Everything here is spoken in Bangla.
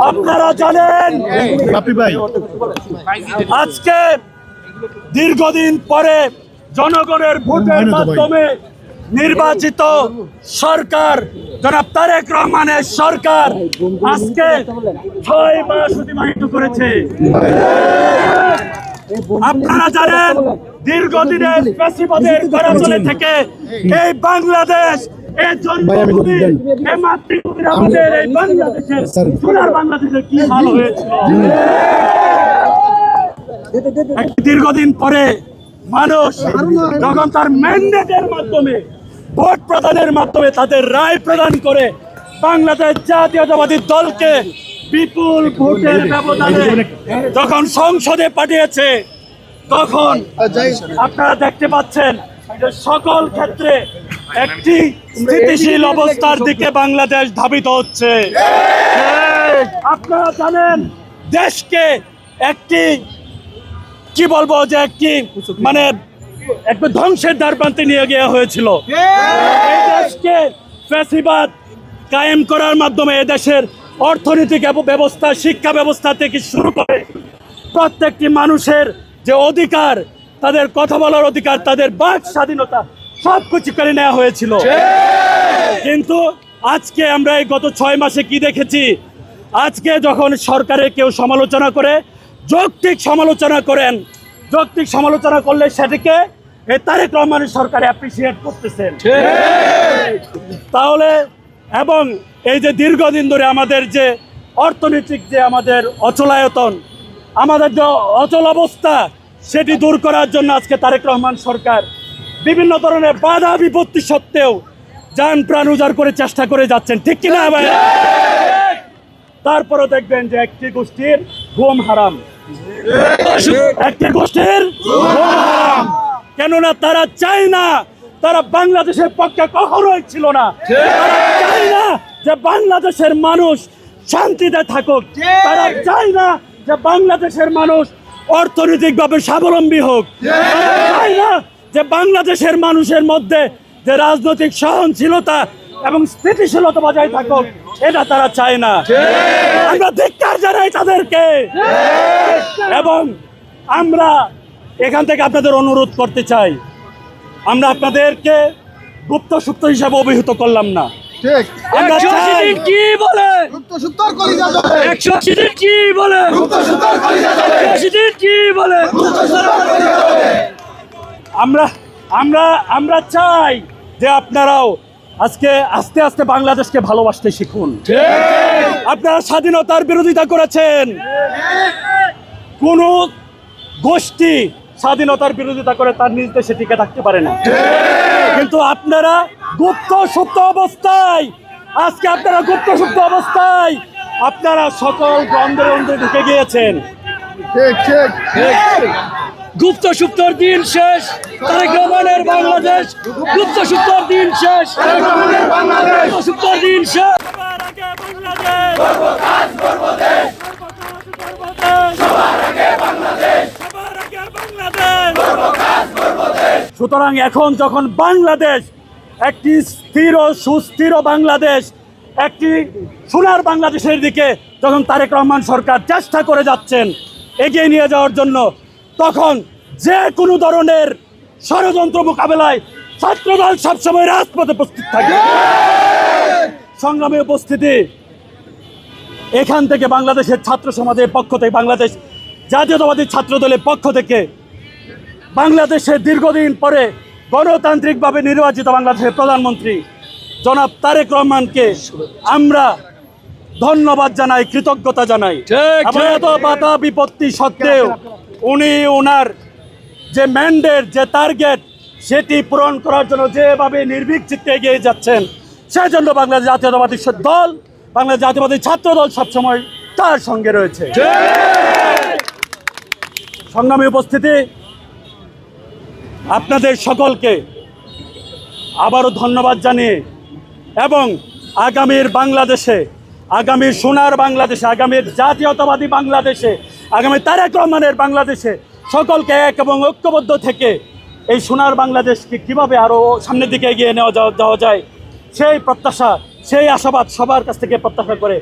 আপনারা জানেন আজকে দীর্ঘদিন পরে জনগণের ভোটের মাধ্যমে নির্বাচিত সরকার জনাব তারেক রহমানের সরকার আজকে 6 মাস অতিবাহিত করেছে। আপনারা জানেন দীর্ঘদিনের ফ্যাসিবাদের করাচলে থেকে এই বাংলাদেশ দীর্ঘদিন পরে মানুষ যখন তার ম্যান্ডেটের মাধ্যমে ভোট প্রদানের মাধ্যমে তাদের রায় প্রদান করে বাংলাদেশ জাতীয়তাবাদী দলকে বিপুল ভোটের ব্যবধানে যখন সংসদে পাঠিয়েছে, তখন আপনারা দেখতে পাচ্ছেন সকল ক্ষেত্রে একটি স্থিতিশীল অবস্থার দিকে বাংলাদেশ ধাবিত হচ্ছে। আপনারা জানেন দেশকে একটি কি বলবো যে একটি মানে একটু ধ্বংসের দ্বারপ্রান্তে নিয়ে গিয়ে হয়েছিল। এই দেশকে ফ্যাসিবাদ কায়েম করার মাধ্যমে এদেশের অর্থনৈতিক ব্যবস্থা, শিক্ষা ব্যবস্থা থেকে শুরু করে প্রত্যেকটি মানুষের যে অধিকার, তাদের কথা বলার অধিকার, তাদের বাক স্বাধীনতা সবকিছু করে নেওয়া হয়েছিল। কিন্তু আজকে আমরা এই গত 6 মাসে কি দেখেছি? আজকে যখন সরকারের কেউ সমালোচনা করে, যৌক্তিক সমালোচনা করেন, যৌক্তিক সমালোচনা করলে সেটিকে তারেক রহমানের সরকার অ্যাপ্রিসিয়েট করতেছেন। তাহলে এবং এই যে দীর্ঘদিন ধরে আমাদের যে অর্থনৈতিক যে আমাদের অচলায়তন, আমাদের যে অচল অবস্থা, সেটি দূর করার জন্য আজকে তারেক রহমান সরকার বিভিন্ন ধরনের বাধা বিপত্তি সত্ত্বেও জান প্রাণ উজাড় করে চেষ্টা করে যাচ্ছেন, ঠিক কিনা ভাই? তারপরে দেখবেন যে একটি গোষ্ঠীর ঘুম হারাম, একটি গোষ্ঠীর ঘুম হারাম। কেননা তারা চায় না, তারা বাংলাদেশের পক্ষে কখনোই ছিল না। তারা চায় না যে বাংলাদেশের মানুষ শান্তিতে থাকুক, তারা চায় না যে বাংলাদেশের মানুষ অর্থনৈতিকভাবে স্বাবলম্বী হোক, তারা চায় না যে বাংলাদেশের মানুষের মধ্যে যে রাজনৈতিক সহনশীলতা এবং স্থিতিশীলতা বজায় থাকুক, এটা তারা চায় না। আমরা ধিক্কার জানাই তাদেরকে। এবং আমরা এখান থেকে আপনাদের অনুরোধ করতে চাই, আমরা আপনাদেরকে গুপ্ত সুপ্ত হিসাবে অভিহিত করলাম না। আমরা চাই কি বলে কি বলে কি বলে আমরা চাই যে আপনারাও আজকে আস্তে আস্তে বাংলাদেশকে ভালোবাসতে শিখুন। আপনারা স্বাধীনতার বিরোধিতা করেছেন, কোন গোষ্ঠী স্বাধীনতার বিরোধিতা করে তার নিজ দেশে টিকে থাকতে পারে না। কিন্তু আপনারা গুপ্ত সুপ্ত অবস্থায়, আজকে আপনারা গুপ্ত সুপ্ত অবস্থায় আপনারা সকল দ্বন্দ্বে দ্বন্দ্বে ঢুকে গিয়েছেন। গুপ্ত সুপ্তর দিন শেষ, তারেক রহমানের বাংলাদেশ। গুপ্ত সুপ্তর দিন শেষ, গুপ্ত সুপ্তর দিন শেষ। সুতরাং এখন যখন বাংলাদেশ একটি স্থির ও সুস্থির বাংলাদেশ, একটি সোনার বাংলাদেশের দিকে যখন তারেক রহমান সরকার চেষ্টা করে যাচ্ছেন এগিয়ে নিয়ে যাওয়ার জন্য, তখন যে কোনো ধরনের ষড়যন্ত্র মোকাবেলায় ছাত্রদল সবসময় রাজপথে উপস্থিত থাকে। সংগ্রামী উপস্থিতি, এখান থেকে বাংলাদেশের ছাত্র সমাজের পক্ষ থেকে, বাংলাদেশ জাতীয়তাবাদী ছাত্র দলের পক্ষ থেকে বাংলাদেশের দীর্ঘদিন পরে গণতান্ত্রিকভাবে নির্বাচিত বাংলাদেশের প্রধানমন্ত্রী জনাব তারেক রহমানকে আমরা ধন্যবাদ জানাই, কৃতজ্ঞতা জানাই। এত বাধা বিপত্তি সত্ত্বেও উনি ওনার যে ম্যান্ডেট, যে টার্গেট, সেটি পূরণ করার জন্য যেভাবে নির্ভীক চিত্তে এগিয়ে যাচ্ছেন, সেই জন্য বাংলাদেশ জাতীয়তাবাদী দল, বাংলাদেশ জাতীয়তাবাদী ছাত্র দল সবসময় তার সঙ্গে রয়েছে। সংগ্রামী উপস্থিতি, আপনাদের সকলকে আবারও ধন্যবাদ জানিয়ে এবং আগামীর বাংলাদেশে আগামী সোনার বাংলাদেশে, আগামীর জাতীয়তাবাদী বাংলাদেশে, আগামী তারেক রহমানের বাংলাদেশে সকলকে এক এবং ঐক্যবদ্ধ থেকে এই সোনার বাংলাদেশকে কীভাবে আরও সামনের দিকে এগিয়ে যাওয়া যায় সেই প্রত্যাশা, সেই আশাবাদ সবার কাছ থেকে প্রত্যাশা করে